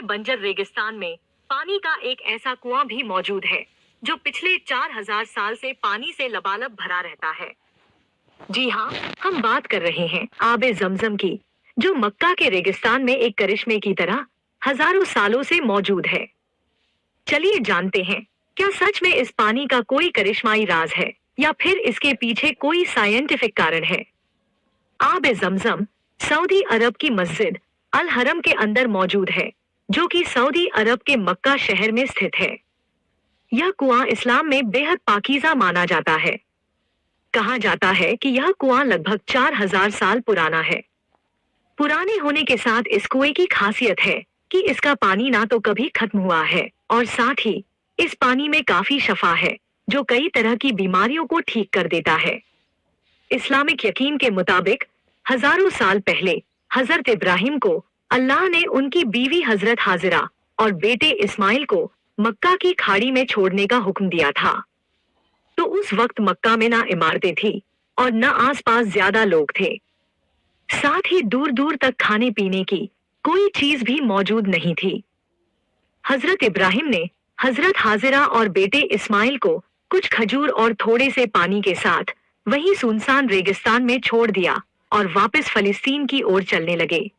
बंजर रेगिस्तान में पानी का एक ऐसा कुआं भी मौजूद है जो पिछले 4000 साल से पानी से लबालब भरा रहता है। जी हाँ, हम बात कर रहे हैं आबे जमजम की, जो मक्का के रेगिस्तान में एक करिश्मे की तरह हजारों सालों से मौजूद है। चलिए जानते हैं, क्या सच में इस पानी का कोई करिश्माई राज है या फिर इसके पीछे कोई साइंटिफिक कारण है। आबे जमजम सऊदी अरब की मस्जिद अल हरम के अंदर मौजूद है, जो कि सऊदी अरब के मक्का शहर में स्थित है। यह कुआं इस्लाम में बेहद पाकीज़ा माना जाता है। कहा जाता है कि यह कुआं लगभग 4000 साल पुराना है। पुराने होने के साथ इस कुएं की खासियत है कि इसका पानी ना तो कभी खत्म हुआ है और साथ ही इस पानी में काफी शफा है, जो कई तरह की बीमारियों को ठीक कर देता है। इस्लामिक यकीन के मुताबिक हजारों साल पहले हजरत इब्राहिम को अल्लाह ने उनकी बीवी हजरत हाजिरा और बेटे इस्माइल को मक्का की खाड़ी में छोड़ने का हुक्म दिया था। तो उस वक्त मक्का में ना इमारतें थी और न आसपास ज्यादा लोग थे। साथ ही दूर दूर तक खाने पीने की कोई चीज भी मौजूद नहीं थी। हजरत इब्राहिम ने हजरत हाजिरा और बेटे इस्माइल को कुछ खजूर और थोड़े से पानी के साथ वहीं सुनसान रेगिस्तान में छोड़ दिया और वापस फिलिस्तीन की ओर चलने लगे।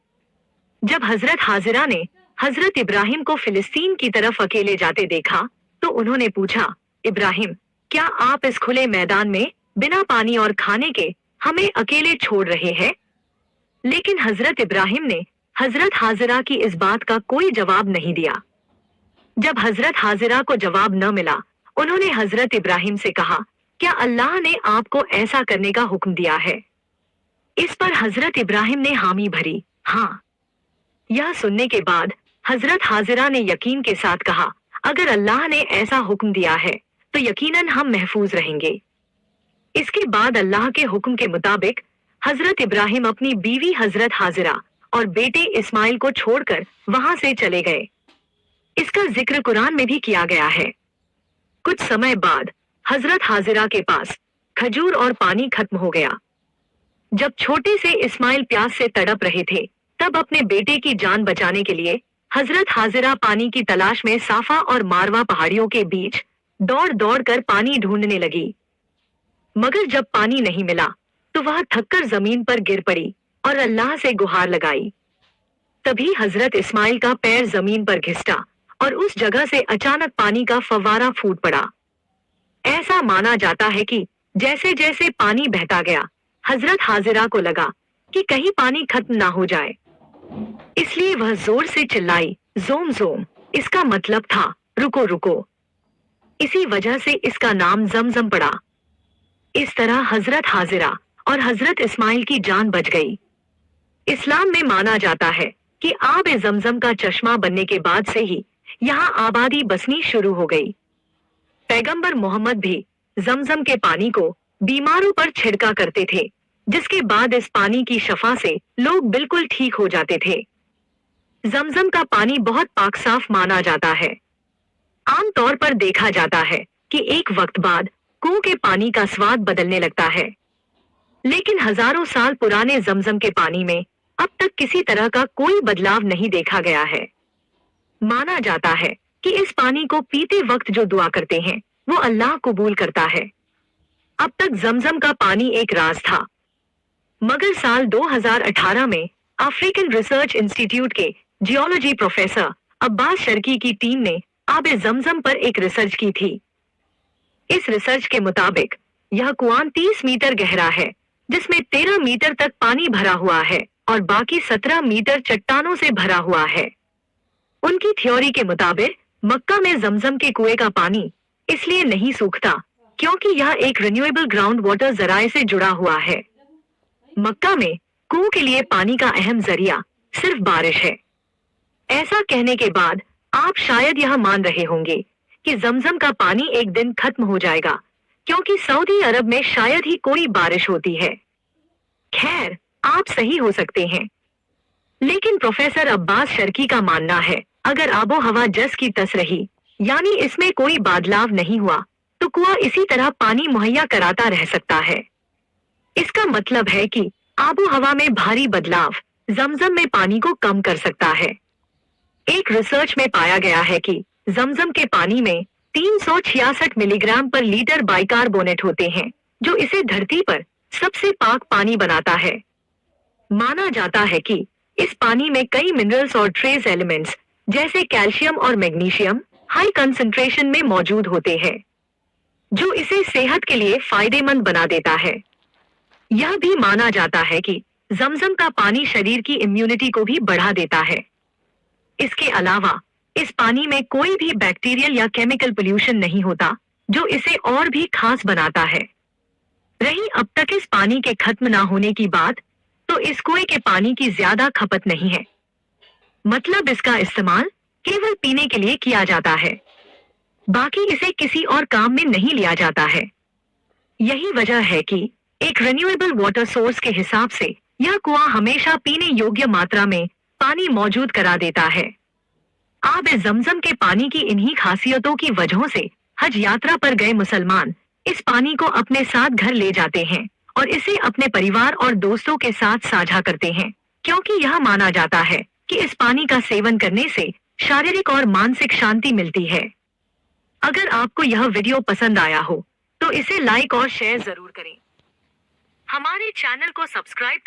जब हजरत हाजिरा ने हजरत इब्राहिम को फिलिस्तीन की तरफ अकेले जाते देखा तो उन्होंने पूछा, इब्राहिम, क्या आप इस खुले मैदान में बिना पानी और खाने के हमें अकेले छोड़ रहे हैं? लेकिन हजरत इब्राहिम ने हजरत हाजिरा की इस बात का कोई जवाब नहीं दिया। जब हजरत हाजिरा को जवाब न मिला, उन्होंने हजरत इब्राहिम से कहा, क्या अल्लाह ने आपको ऐसा करने का हुक्म दिया है? इस पर हजरत इब्राहिम ने हामी भरी, हाँ। यह सुनने के बाद हजरत हाजिरा ने यकीन के साथ कहा, अगर अल्लाह ने ऐसा हुक्म दिया है तो यकीनन हम महफूज रहेंगे। इसके बाद अल्लाह के हुक्म के मुताबिक हजरत इब्राहिम अपनी बीवी हजरत हाजिरा और बेटे इस्माइल को छोड़कर वहां से चले गए। इसका जिक्र कुरान में भी किया गया है। कुछ समय बाद हजरत हाजिरा के पास खजूर और पानी खत्म हो गया। जब छोटे से इस्माइल प्यास से तड़प रहे थे, तब अपने बेटे की जान बचाने के लिए हजरत हाजिरा पानी की तलाश में साफा और मारवा पहाड़ियों के बीच दौड़ दौड़ कर पानी ढूंढने लगी। मगर जब पानी नहीं मिला तो वह थककर जमीन पर गिर पड़ी और अल्लाह से गुहार लगाई। तभी हजरत इस्माइल का पैर जमीन पर घिसटा और उस जगह से अचानक पानी का फव्वारा फूट पड़ा। ऐसा माना जाता है कि जैसे जैसे पानी बहता गया, हजरत हाजिरा को लगा कि कहीं पानी खत्म ना हो जाए, इसलिए वह जोर से चिल्लाई, जोम जोम। इसका मतलब था रुको रुको। इसी वजह से इसका नाम जमजम पड़ा। इस तरह हजरत हाजिरा और हजरत इस्माइल की जान बच गई। इस्लाम में माना जाता है कि आब जमजम का चश्मा बनने के बाद से ही यहाँ आबादी बसनी शुरू हो गई। पैगंबर मोहम्मद भी जमजम के पानी को बीमारों पर छिड़का करते थे, जिसके बाद इस पानी की शफा से लोग बिल्कुल ठीक हो जाते थे। जमजम का पानी बहुत पाक साफ माना जाता है। आमतौर पर देखा जाता है कि एक वक्त बाद कुएं के पानी का स्वाद बदलने लगता है, लेकिन हजारों साल पुराने जमजम के पानी में अब तक किसी तरह का कोई बदलाव नहीं देखा गया है। माना जाता है कि इस पानी को पीते वक्त जो दुआ करते हैं वो अल्लाह कबूल करता है। अब तक जमजम का पानी एक राज था, मगर साल 2018 में अफ्रीकन रिसर्च इंस्टीट्यूट के जियोलॉजी प्रोफेसर अब्बास शर्की की टीम ने आबे जमजम पर एक रिसर्च की थी। इस रिसर्च के मुताबिक यह कुआं 30 मीटर गहरा है, जिसमें 13 मीटर तक पानी भरा हुआ है और बाकी 17 मीटर चट्टानों से भरा हुआ है। उनकी थ्योरी के मुताबिक मक्का में जमजम के कुएं का पानी इसलिए नहीं सूखता क्योंकि यह एक रिन्यूएबल ग्राउंड वाटर जराये से जुड़ा हुआ है। मक्का में कुओं के लिए पानी का अहम जरिया सिर्फ बारिश है। ऐसा कहने के बाद आप शायद यह मान रहे होंगे कि जमजम का पानी एक दिन खत्म हो जाएगा, क्योंकि सऊदी अरब में शायद ही कोई बारिश होती है। खैर, आप सही हो सकते हैं, लेकिन प्रोफेसर अब्बास शर्की का मानना है, अगर आबो हवा जस की तस रही, यानी इसमें कोई बदलाव नहीं हुआ, तो कुआं इसी तरह पानी मुहैया कराता रह सकता है। इसका मतलब है कि आबो हवा में भारी बदलाव जमजम में पानी को कम कर सकता है। एक रिसर्च में पाया गया है कि जमजम के पानी में 366 मिलीग्राम पर लीटर बाइकार्बोनेट होते हैं, जो इसे धरती पर सबसे पाक पानी बनाता है। माना जाता है कि इस पानी में कई मिनरल्स और ट्रेस एलिमेंट्स जैसे कैल्शियम और मैग्नीशियम हाई कंसंट्रेशन में मौजूद होते हैं, जो इसे सेहत के लिए फायदेमंद बना देता है। यह भी माना जाता है कि जमजम का पानी शरीर की इम्यूनिटी को भी बढ़ा देता है। इसके अलावा इस पानी में कोई भी बैक्टीरियल या केमिकल पोल्यूशन नहीं होता, जो इसे और भी खास बनाता है। रही अब तक इस पानी के खत्म ना होने की बात, तो इस कुएं के पानी की ज्यादा खपत नहीं है। मतलब इसका इस्तेमाल केवल पीने के लिए किया जाता है, बाकी इसे किसी और काम में नहीं लिया जाता है। यही वजह है कि एक रिन्यूएबल वाटर सोर्स के हिसाब से यह कुआं हमेशा पीने योग्य मात्रा में पानी मौजूद करा देता है। आब जमजम के पानी की इन्हीं खासियतों की वजहों से हज यात्रा पर गए मुसलमान इस पानी को अपने साथ घर ले जाते हैं और इसे अपने परिवार और दोस्तों के साथ साझा करते हैं, क्योंकि यह माना जाता है कि इस पानी का सेवन करने से शारीरिक और मानसिक शांति मिलती है। अगर आपको यह वीडियो पसंद आया हो तो इसे लाइक और शेयर जरूर करें। हमारे चैनल को सब्सक्राइब